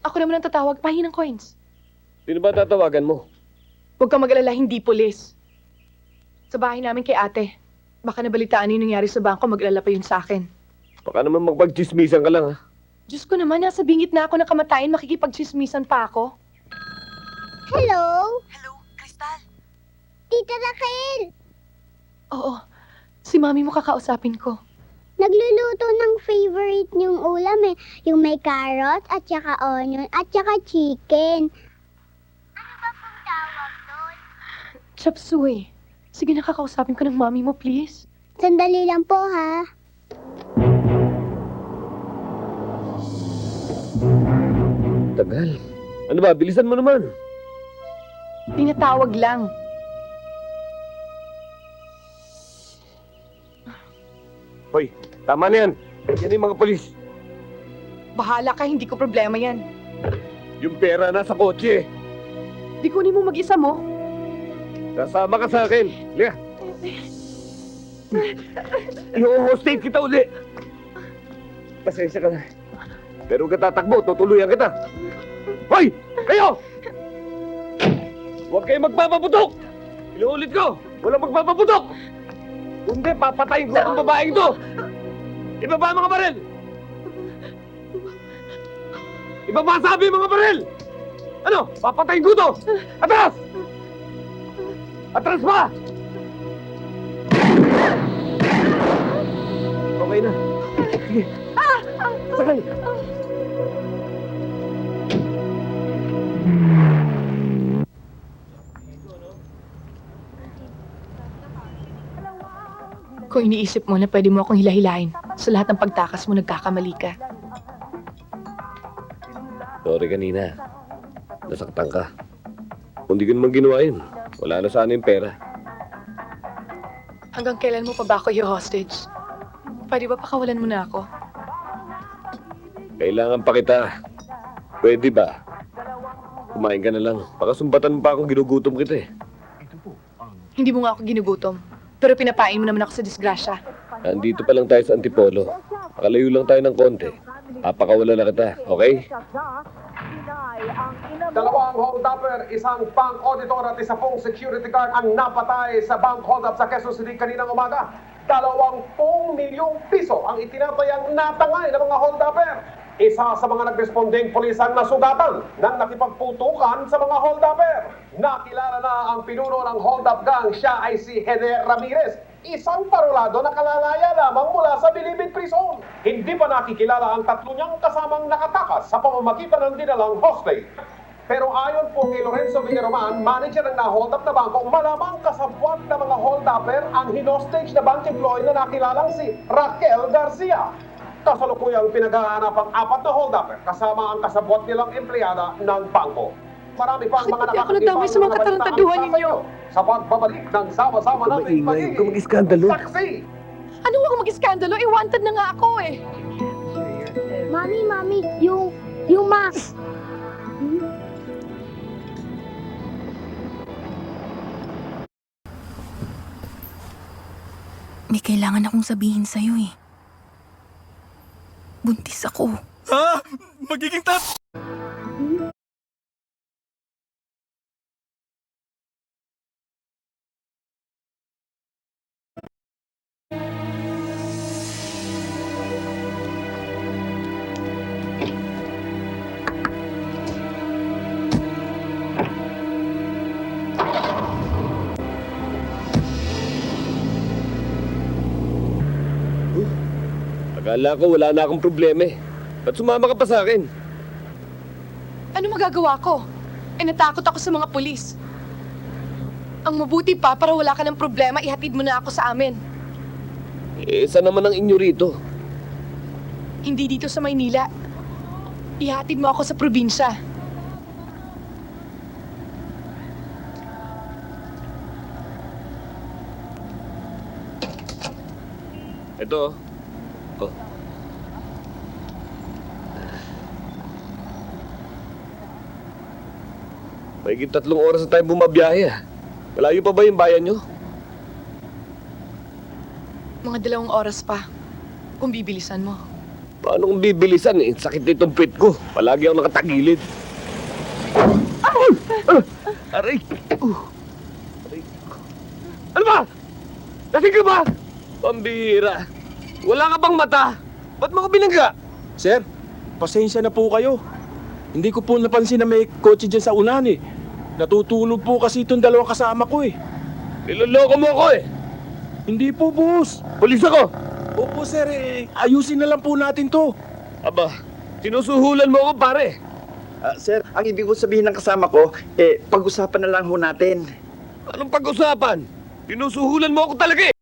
Ako naman ang tatawag, pahingi ng coins. Sino ba tatawagan mo? Huwag kang mag-alala, hindi pulis. Sa bahay namin kay ate. Baka nabalitaan yung nangyari sa bangko, mag-alala pa yun sa akin. Baka naman magpagchismisan ka lang, ha? Diyos ko naman, nasa bingit na ako ng kamatayan, makikipagchismisan pa ako. Hello? Hello, Crystal? Tita Raquel! Oo, si mami mo kakausapin ko. Nagluluto ng favorite niyong ulam eh. Yung may carrot at saka onion at saka chicken. Ano ba pong tawag doon? Chop suey. Sige, nakakausapin ko ng mami mo, please. Sandali lang po ha. Tagal. Ano ba? Bilisan mo naman. Tinatawag lang. Hoy, tama na yan. Yan yung mga polis. Bahala ka, hindi ko problema yan. Yung pera nasa kotse. Di kunin mo mag-isa mo. Kasama ka sa akin. Liga. I-hostage kita uli. Pasensya ka na. Pero ka tatakbo, tutuluyan kita. Hoy! Kayo! Huwag kayo magpapaputok! Inuulit ko, walang magpapaputok! Kundi, papatayin ko ang babaeng to! Ibaba mga baril! Ibaba sabi mga baril! Ano? Papatayin ko to! Atras! Atras pa! Okay na. Sige. Sakay! Kung iniisip mo na pwede mo akong hilahilahin, sa lahat ng pagtakas mo nagkakamali ka. Sorry kanina. Nasaktan ka. Kung di ko naman ginawa yun, wala na sana yung pera. Hanggang kailan mo pa ba ako i-hostage? Pwede ba pakawalan mo na ako? Kailangan pa kita. Pwede ba? Kumain ka na lang. Baka sumbatan mo pa akong ginugutom kita eh. Hindi mo nga ako ginugutom. Pero pinapain mo naman ako sa disgrasya. Nandito pa lang tayo sa Antipolo. Makalayo lang tayo ng konti. Papakawala na kita, okay? Dalawang hold-upper, isang bank auditor at isa pong security guard ang napatay sa bank hold-up sa Quezon City kaninang umaga. 20 milyong piso ang itinatayang natangay ng mga hold-upper. Isa sa mga nagresponding pulis ang nasugatan nang nakipagputukan sa mga hold-upper. Nakilala na ang pinuno ng hold-up gang, siya ay si Hede Ramirez. Isang parolado na kalalaya lamang mula sa Bilibid Prison. Hindi pa nakikilala ang tatlo niyang kasamang nakatakas sa pamamagitan ng dinalang hostage. Pero ayon po kay Lorenzo Villaroman, manager ng na-hold up na bangko, malamang kasabwat na mga hold-upper ang hinostage na bank employee na nakilalang si Raquel Garcia. Kasalukuyang pinaghahanap ang 4 na hold-upper kasama ang kasabwat nilang empleyada ng bangko. Marami pang mga Bakit ako nadamay sa mga katarantaduhan ninyo? Sa pagbabalik ng sama-sama nating Huwag kang mag-iskandalo. saksi. Ano ako mag-iskandalo? Wanted na nga ako eh. Mami, yung mask. May kailangan akong sabihin sa'yo eh. Buntis ako. Ha? Magiging Akala ko wala na akong problema eh. Ba't sumama ka pa sa akin? Ano magagawa ko? Natakot ako sa mga pulis. Ang mabuti pa, para wala ka ng problema, ihatid mo na ako sa amin. Eh, saan naman ang inyo rito? Hindi dito sa Maynila. Ihatid mo ako sa probinsya. Ito. Oh. Mahigit 3 oras na tayo bumabiyahe. Malayo pa ba yung bayan nyo? Mga 2 oras pa. Kung bibilisan mo. Paano kung bibilisan eh? Sakit nitong pit ko. Palagi ako nakatagilid. Aray! Aray! Ano ba? Lasing ka ba? Pambihira. Wala ka bang mata? Ba't mo ko binangga? Sir, pasensya na po kayo. Hindi ko po napansin na may kotse dyan sa unahan eh. Natutulog po kasi itong 2 kasama ko eh. Niloloko mo ako eh. Hindi po, boss. Pulis ako. Opo, sir, ayusin na lang po natin to. Aba, sinusuhulan mo ako pare. Sir, ang ibig ko sabihin ng kasama ko, pag-usapan na lang ho natin. Anong pag-usapan? Sinusuhulan mo ako talaga eh.